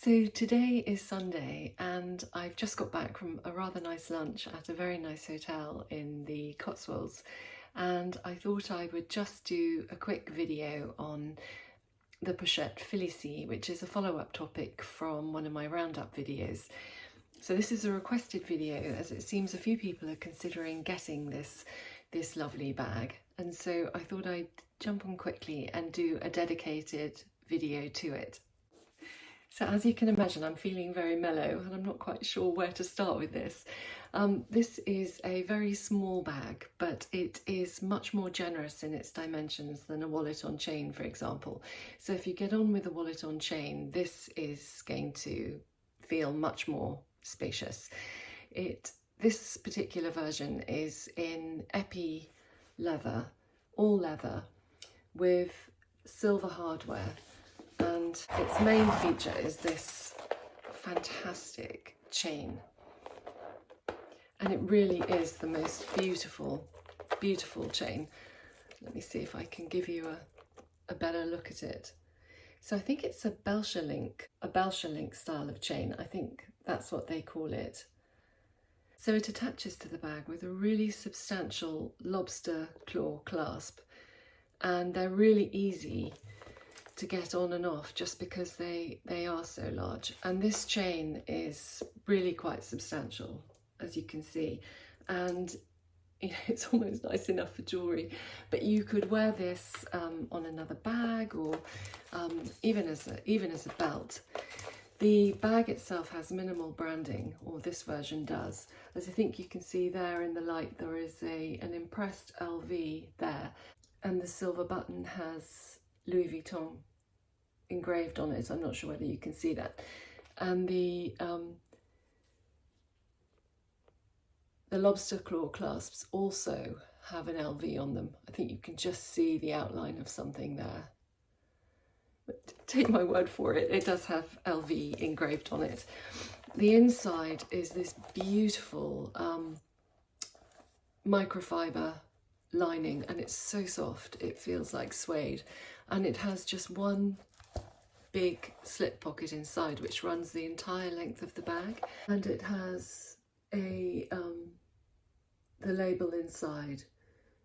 So today is Sunday and I've just got back from a rather nice lunch at a very nice hotel in the Cotswolds, and I thought I would just do a quick video on the Pochette Felicie, which is a follow-up topic from one of my roundup videos. So this is a requested video as it seems a few people are considering getting this lovely bag, and so I thought I'd jump on quickly and do a dedicated video to it. So as you can imagine, I'm feeling very mellow and I'm not quite sure where to start with this. This is a very small bag, but it is much more generous in its dimensions than a wallet on chain, for example. So if you get on with a wallet on chain, this is going to feel much more spacious. This particular version is in epi leather, all leather, with silver hardware. And its main feature is this fantastic chain, and it really is the most beautiful chain. Let me see if I can give you a better look at it. So I think it's a Belcher link style of chain. I think that's what they call it. So it attaches to the bag with a really substantial lobster claw clasp, and they're really easy to get on and off just because they are so large. And this chain is really quite substantial, as you can see, and it's almost nice enough for jewellery, but you could wear this on another bag, or even as a belt. The bag itself has minimal branding, or this version does. As I think you can see there in the light, there is an impressed LV there, and the silver button has Louis Vuitton engraved on it. I'm not sure whether you can see that. And the lobster claw clasps also have an LV on them. I think you can just see the outline of something there. But take my word for it, it does have LV engraved on it. The inside is this beautiful microfiber lining, and it's so soft it feels like suede, and it has just one big slip pocket inside which runs the entire length of the bag, and it has the label inside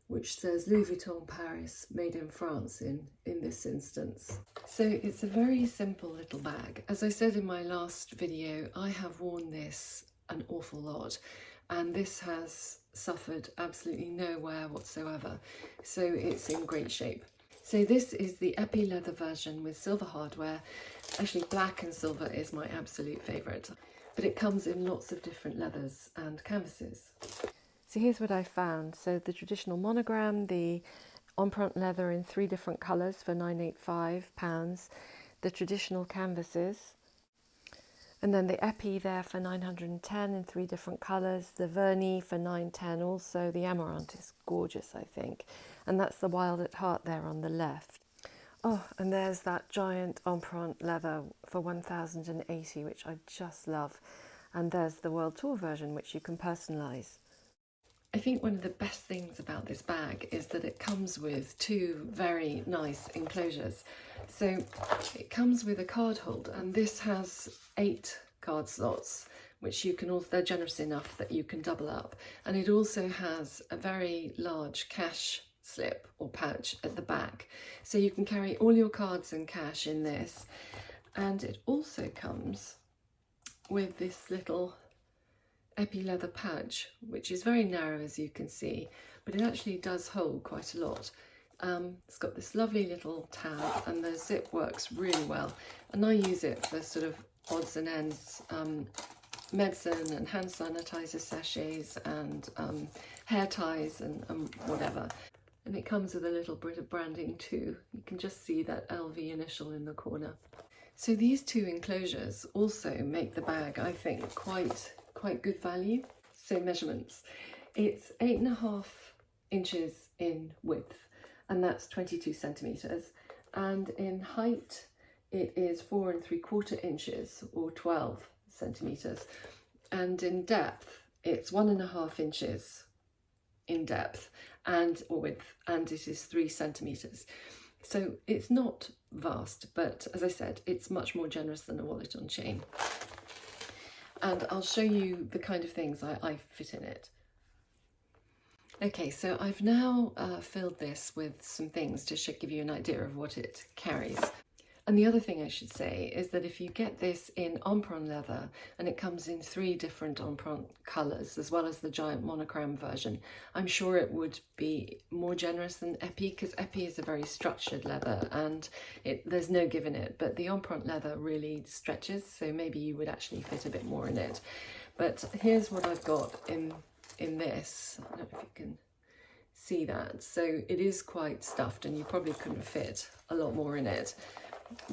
which says Louis Vuitton Paris, made in France in this instance. So it's a very simple little bag. As I said in my last video, I have worn this an awful lot, and this has suffered absolutely no wear whatsoever, so it's in great shape. So this is the epi leather version with silver hardware. Actually, black and silver is my absolute favourite, but it comes in lots of different leathers and canvases. So here's what I found. So the traditional monogram, the empreinte leather in 3 different colours for £985, the traditional canvases, and then the epi there for £910 in 3 different colours, the vernis for £910 also. The amaranth is gorgeous, I think, and that's the wild at heart there on the left. Oh, and there's that giant empreinte leather for £1,080, which I just love, and there's the World Tour version, which you can personalise. I think one of the best things about this bag is that it comes with 2 very nice enclosures. So it comes with a card hold, and this has 8 card slots, which you can also, they're generous enough that you can double up. And it also has a very large cash slip or pouch at the back. So you can carry all your cards and cash in this. And it also comes with this little epi leather pouch, which is very narrow, as you can see, but it actually does hold quite a lot. It's got this lovely little tab, and the zip works really well, and I use it for sort of odds and ends, medicine and hand sanitizer sachets and hair ties and whatever. And it comes with a little bit of branding too. You can just see that LV initial in the corner. So these 2 enclosures also make the bag, I think, quite good value. So measurements, it's 8.5 inches in width, and that's 22 centimeters, and in height it is 4 3/4 inches or 12 centimeters, and in depth it's 1.5 inches in depth and or width, and it is 3 centimeters. So it's not vast, but as I said, it's much more generous than a wallet on chain. And I'll show you the kind of things I fit in it. Okay, so I've now filled this with some things to give you an idea of what it carries. And the other thing I should say is that if you get this in emprunt leather, and it comes in 3 different emprunt colours, as well as the giant monogram version, I'm sure it would be more generous than Epi, because Epi is a very structured leather and there's no give in it, but the emprunt leather really stretches, so maybe you would actually fit a bit more in it. But here's what I've got in this. I don't know if you can see that. So it is quite stuffed and you probably couldn't fit a lot more in it.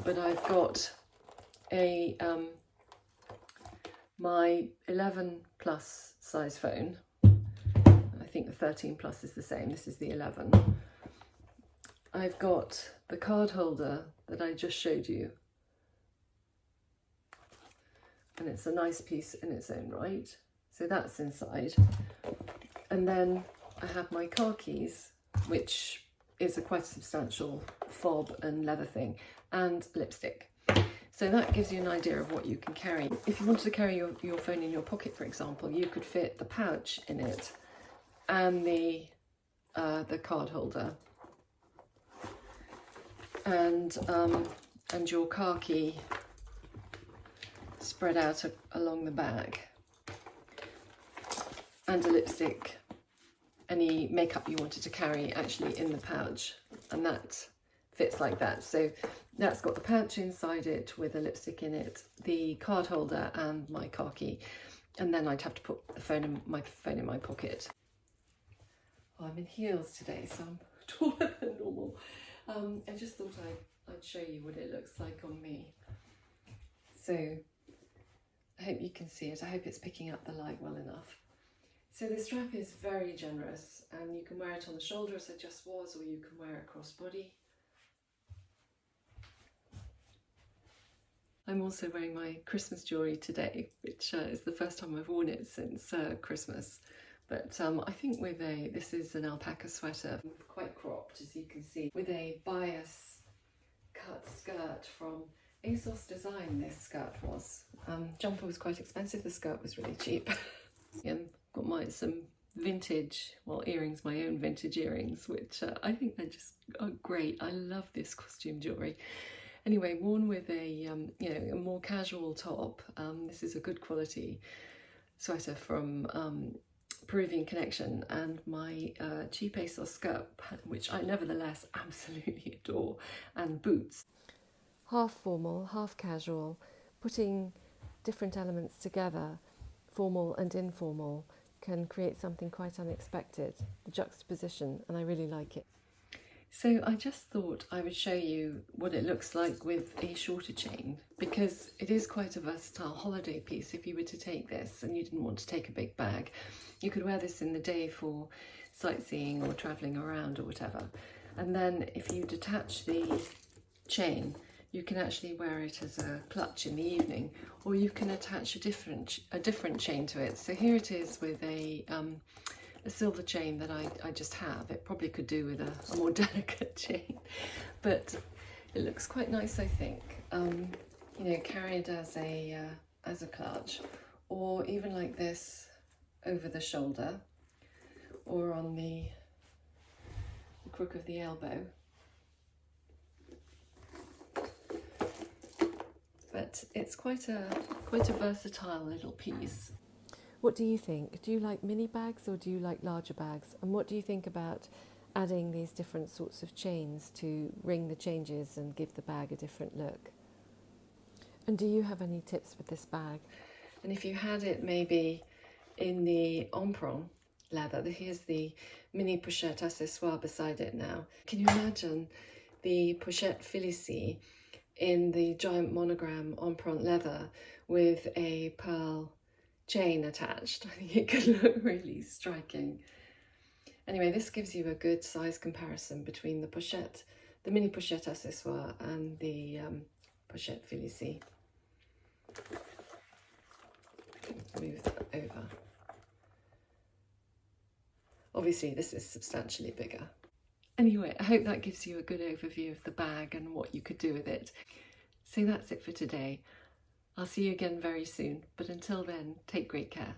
But I've got a my 11 plus size phone. I think the 13 plus is the same. This is the 11. I've got the card holder that I just showed you, and it's a nice piece in its own right. So that's inside. And then I have my car keys, which is a quite substantial fob and leather thing, and lipstick. So that gives you an idea of what you can carry. If you wanted to carry your phone in your pocket, for example, you could fit the pouch in it and the card holder and your car key spread out along the back, and a lipstick, any makeup you wanted to carry actually in the pouch, and that fits like that. So that's got the pouch inside it with a lipstick in it, the card holder and my car key, and then I'd have to put my phone in my pocket. Oh, I'm in heels today, so I'm taller than normal. I just thought I'd show you what it looks like on me. So I hope you can see it. I hope it's picking up the light well enough. So the strap is very generous, and you can wear it on the shoulder as I just was, or you can wear it crossbody. I'm also wearing my Christmas jewellery today, which is the first time I've worn it since Christmas. But I think this is an alpaca sweater, quite cropped as you can see, with a bias cut skirt from Asos Design. This skirt was. Jumper was quite expensive, the skirt was really cheap. And got some vintage, earrings, my own vintage earrings, which I think they're just great. I love this costume jewellery. Anyway, worn with a more casual top. This is a good quality sweater from Peruvian Connection, and my cheap Asos skirt, which I nevertheless absolutely adore, and boots. Half formal, half casual, putting different elements together, formal and informal, can create something quite unexpected, the juxtaposition, and I really like it. So I just thought I would show you what it looks like with a shorter chain, because it is quite a versatile holiday piece. If you were to take this and you didn't want to take a big bag, you could wear this in the day for sightseeing or travelling around or whatever. And then if you detach the chain, you can actually wear it as a clutch in the evening, or you can attach a different chain to it. So here it is with a silver chain that I just have. It probably could do with a more delicate chain, but it looks quite nice, I think. Carried as a clutch, or even like this over the shoulder, or on the crook of the elbow. But it's quite a versatile little piece. What do you think? Do you like mini bags or do you like larger bags? And what do you think about adding these different sorts of chains to ring the changes and give the bag a different look? And do you have any tips with this bag? And if you had it maybe in the emprunt leather, here's the mini pochette accessoire beside it now. Can you imagine the Pochette Felicie in the giant monogram emprunt leather with a pearl chain attached? I think it could look really striking. Anyway, this gives you a good size comparison between the mini pochette accessoire and the Pochette Felicie. Move that over. Obviously this is substantially bigger. Anyway, I hope that gives you a good overview of the bag and what you could do with it. So that's it for today. I'll see you again very soon, but until then, take great care.